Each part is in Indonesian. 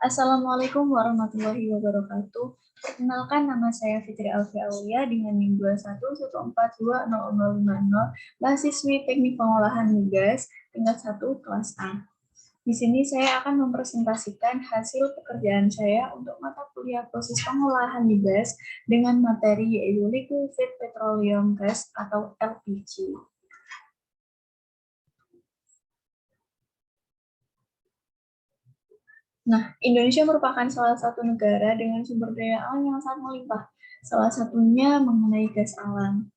Assalamualaikum warahmatullahi wabarakatuh. Perkenalkan, nama saya Fitri Alfi Aulia dengan NIM 2114200050, mahasiswi Teknik Pengolahan Migas tingkat 1 kelas A. Di sini saya akan mempresentasikan hasil pekerjaan saya untuk mata kuliah proses pengolahan migas dengan materi yaitu Liquefied Petroleum Gas atau LPG. Nah, Indonesia merupakan salah satu negara dengan sumber daya alam yang sangat melimpah. Salah satunya mengenai gas alam.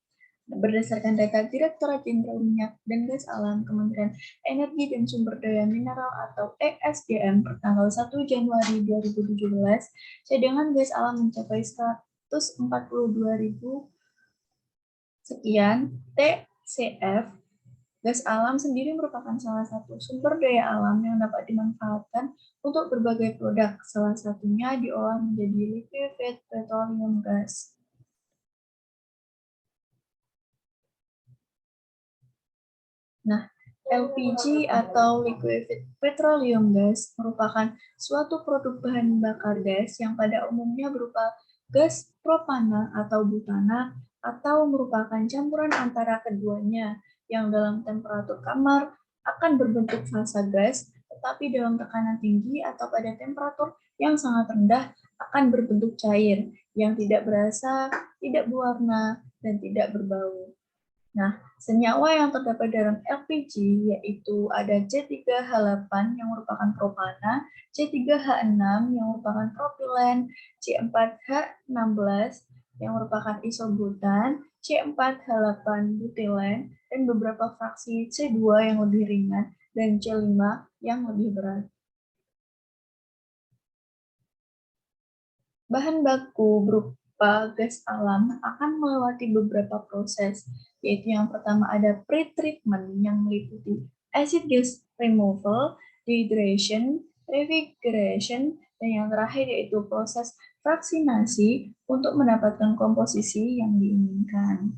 Berdasarkan data Direktorat Jenderal Minyak dan Gas Alam Kementerian Energi dan Sumber Daya Mineral atau ESDM per tanggal 1 Januari 2017, cadangan gas alam mencapai 142.000 sekian TCF. Gas alam sendiri merupakan salah satu sumber daya alam yang dapat dimanfaatkan untuk berbagai produk, salah satunya diolah menjadi liquefied petroleum gas. Nah, LPG atau liquefied petroleum gas merupakan suatu produk bahan bakar gas yang pada umumnya berupa gas propana atau butana atau merupakan campuran antara keduanya yang dalam temperatur kamar akan berbentuk fasa gas, tetapi dalam tekanan tinggi atau pada temperatur yang sangat rendah akan berbentuk cair yang tidak berasa, tidak berwarna, dan tidak berbau. Nah, senyawa yang terdapat dalam LPG yaitu ada C3H8 yang merupakan propana, C3H6 yang merupakan propilen, C4H16 yang merupakan isobutan, C4H8 butilen, dan beberapa fraksi C2 yang lebih ringan, dan C5 yang lebih berat. Bahan baku berupa gas alam akan melewati beberapa proses, yaitu yang pertama ada pre-treatment yang meliputi acid gas removal, dehydration, refrigeration, dan yang terakhir yaitu proses fraksinasi untuk mendapatkan komposisi yang diinginkan.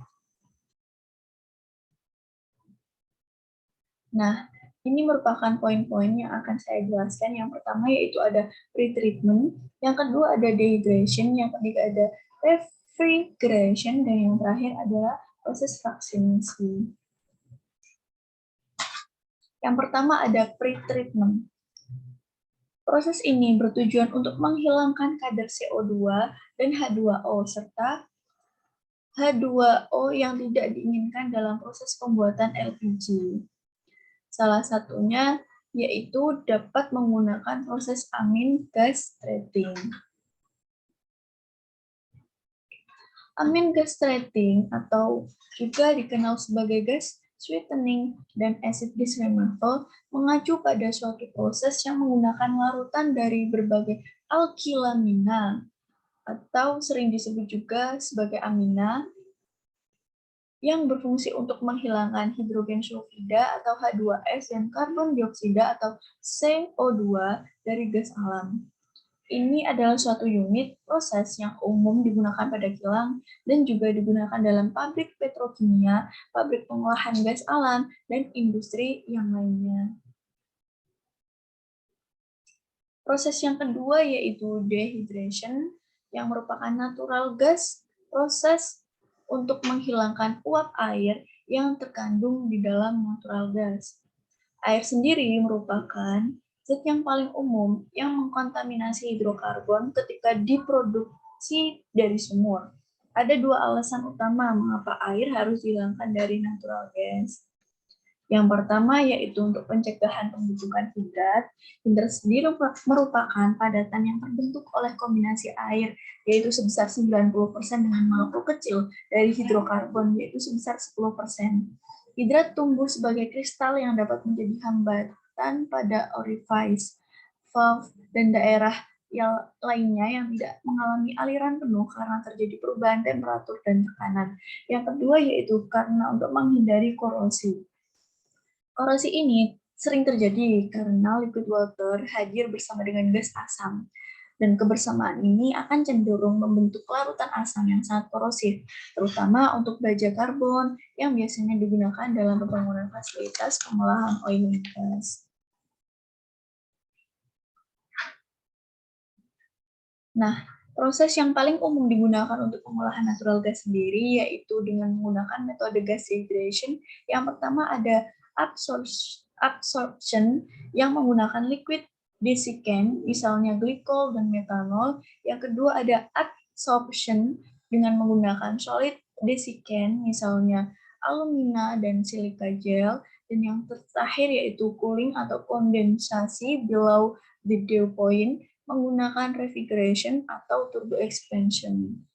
Nah, ini merupakan poin-poin yang akan saya jelaskan. Yang pertama yaitu ada pre-treatment, yang kedua ada dehydration, yang ketiga ada refrigeration, dan yang terakhir adalah proses fraksinasi. Yang pertama ada pre-treatment. Proses ini bertujuan untuk menghilangkan kadar CO2 dan H2O serta H2O yang tidak diinginkan dalam proses pembuatan LPG. Salah satunya yaitu dapat menggunakan proses amin gas treating. Amin gas treating atau juga dikenal sebagai gas sweetening dan acid gas removal mengacu pada suatu proses yang menggunakan larutan dari berbagai alkilamina atau sering disebut juga sebagai amina yang berfungsi untuk menghilangkan hidrogen sulfida atau H2S dan karbon dioksida atau CO2 dari gas alam. Ini adalah suatu unit proses yang umum digunakan pada kilang dan juga digunakan dalam pabrik petrokimia, pabrik pengolahan gas alam, dan industri yang lainnya. Proses yang kedua yaitu dehydration, yang merupakan natural gas proses untuk menghilangkan uap air yang terkandung di dalam natural gas. Air sendiri merupakan zat yang paling umum yang mengkontaminasi hidrokarbon ketika diproduksi dari sumur. Ada dua alasan utama mengapa air harus dihilangkan dari natural gas. Yang pertama yaitu untuk pencegahan pembentukan hidrat. Hidrat sendiri merupakan padatan yang terbentuk oleh kombinasi air, yaitu sebesar 90% dengan molekul kecil dari hidrokarbon, yaitu sebesar 10%. Hidrat tumbuh sebagai kristal yang dapat menjadi hambatan pada orifice, valve, dan daerah yang lainnya yang tidak mengalami aliran penuh karena terjadi perubahan temperatur dan tekanan. Yang kedua yaitu karena untuk menghindari korosi. Korosi ini sering terjadi karena liquid water hadir bersama dengan gas asam. Dan kebersamaan ini akan cenderung membentuk larutan asam yang sangat korosif, terutama untuk baja karbon yang biasanya digunakan dalam pembangunan fasilitas pengolahan oil and gas. Nah, proses yang paling umum digunakan untuk pengolahan natural gas sendiri yaitu dengan menggunakan metode gas dehydration. Yang pertama ada absorption yang menggunakan liquid desiccant, misalnya glikol dan metanol. Yang kedua ada adsorption dengan menggunakan solid desiccant, misalnya alumina dan silika gel. Dan yang terakhir yaitu cooling atau kondensasi below the dew point menggunakan refrigeration atau turbo expansion.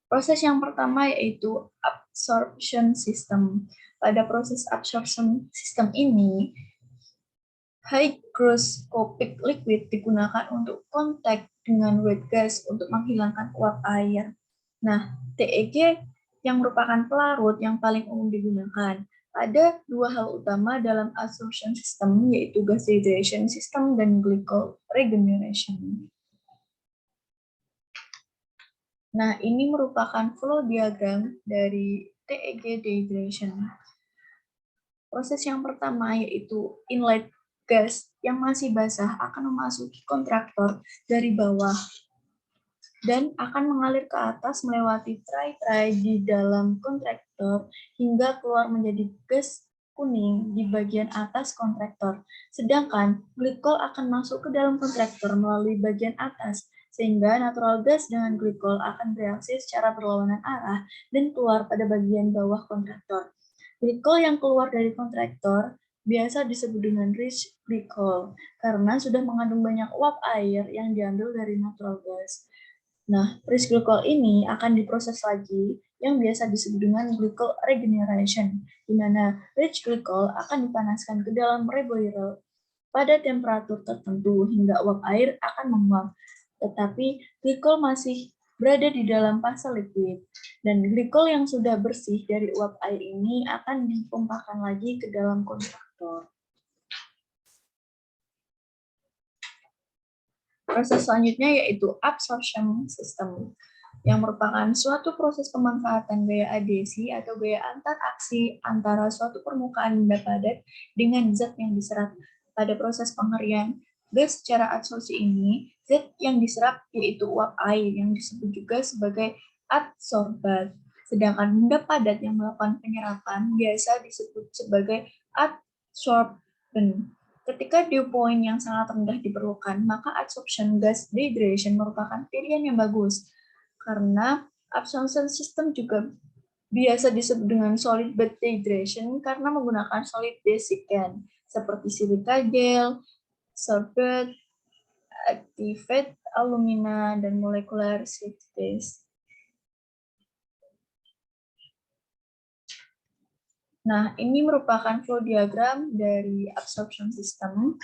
Proses yang pertama yaitu absorption system. Pada proses absorption system ini, hygroscopic liquid digunakan untuk kontak dengan wet gas untuk menghilangkan uap air. Nah, TEG yang merupakan pelarut yang paling umum digunakan. Ada dua hal utama dalam absorption system, yaitu gas dehydration system dan glycol regeneration. Nah, ini merupakan flow diagram dari TEG dehydration. Proses yang pertama yaitu inlet gas yang masih basah akan memasuki kontraktor dari bawah dan akan mengalir ke atas melewati tray-tray di dalam kontraktor hingga keluar menjadi gas kuning di bagian atas kontraktor. Sedangkan glikol akan masuk ke dalam kontraktor melalui bagian atas, sehingga natural gas dengan glikol akan bereaksi secara berlawanan arah dan keluar pada bagian bawah kontraktor. Glikol yang keluar dari kontraktor biasa disebut dengan rich glycol karena sudah mengandung banyak uap air yang diambil dari natural gas. Nah, rich glycol ini akan diproses lagi yang biasa disebut dengan glycol regeneration, di mana rich glycol akan dipanaskan ke dalam reboiler pada temperatur tertentu hingga uap air akan menguap. Tetapi glikol masih berada di dalam fase liquid, dan glikol yang sudah bersih dari uap air ini akan dipompakan lagi ke dalam kontraktor. Proses selanjutnya yaitu absorption system, yang merupakan suatu proses pemanfaatan gaya adhesi atau gaya antaraksi antara suatu permukaan benda padat dengan zat yang diserap. Pada proses pengerian gas secara adsorpsi ini, zat yang diserap yaitu uap air yang disebut juga sebagai adsorbat. Sedangkan benda padat yang melakukan penyerapan biasa disebut sebagai adsorbent. Ketika dew point yang sangat rendah diperlukan, maka absorption gas dehydration merupakan pilihan yang bagus. Karena absorption system juga biasa disebut dengan solid bed dehydration karena menggunakan solid desiccant seperti silika gel, sorbate, activate alumina, dan molecular synthase. Nah, ini merupakan flow diagram dari absorption system.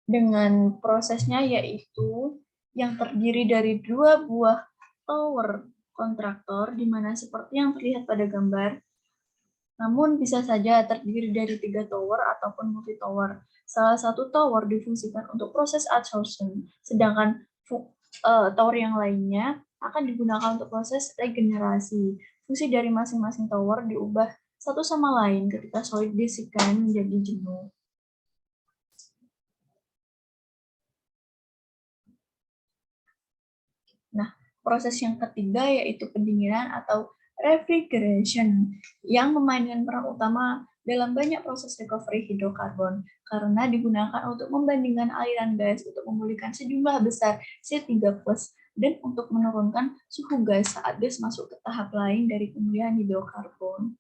Dengan prosesnya yaitu yang terdiri dari dua buah tower kontraktor, di mana seperti yang terlihat pada gambar, namun bisa saja terdiri dari 3 tower ataupun multi tower. Salah satu tower difungsikan untuk proses adsorption, sedangkan tower yang lainnya akan digunakan untuk proses regenerasi. Fungsi dari masing-masing tower diubah satu sama lain ketika solid desiccant menjadi jenuh. Nah, proses yang ketiga yaitu pendinginan atau refrigeration yang memainkan peran utama dalam banyak proses recovery hidrokarbon karena digunakan untuk membandingkan aliran gas untuk memulihkan sejumlah besar C3+ dan untuk menurunkan suhu gas saat gas masuk ke tahap lain dari pemulihan hidrokarbon.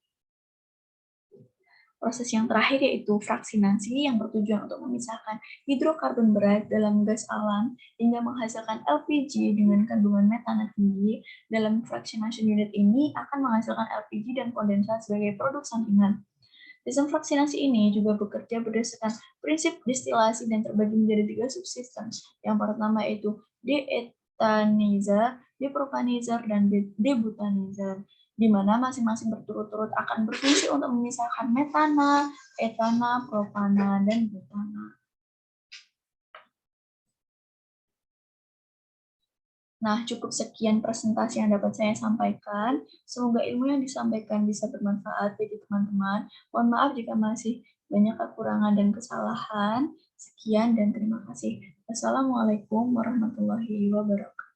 Proses yang terakhir yaitu fraksinasi yang bertujuan untuk memisahkan hidrokarbon berat dalam gas alam hingga menghasilkan LPG dengan kandungan metana tinggi. Dalam fractionation unit ini akan menghasilkan LPG dan kondensat sebagai produk sampingan. Sistem fraksinasi ini juga bekerja berdasarkan prinsip distilasi dan terbagi menjadi 3 subsistem. Yang pertama yaitu deetanizer, depropanizer, dan debutanizer, di mana masing-masing berturut-turut akan berfungsi untuk memisahkan metana, etana, propana, dan butana. Nah, cukup sekian presentasi yang dapat saya sampaikan. Semoga ilmu yang disampaikan bisa bermanfaat bagi teman-teman. Mohon maaf jika masih banyak kekurangan dan kesalahan. Sekian dan terima kasih. Wassalamualaikum warahmatullahi wabarakatuh.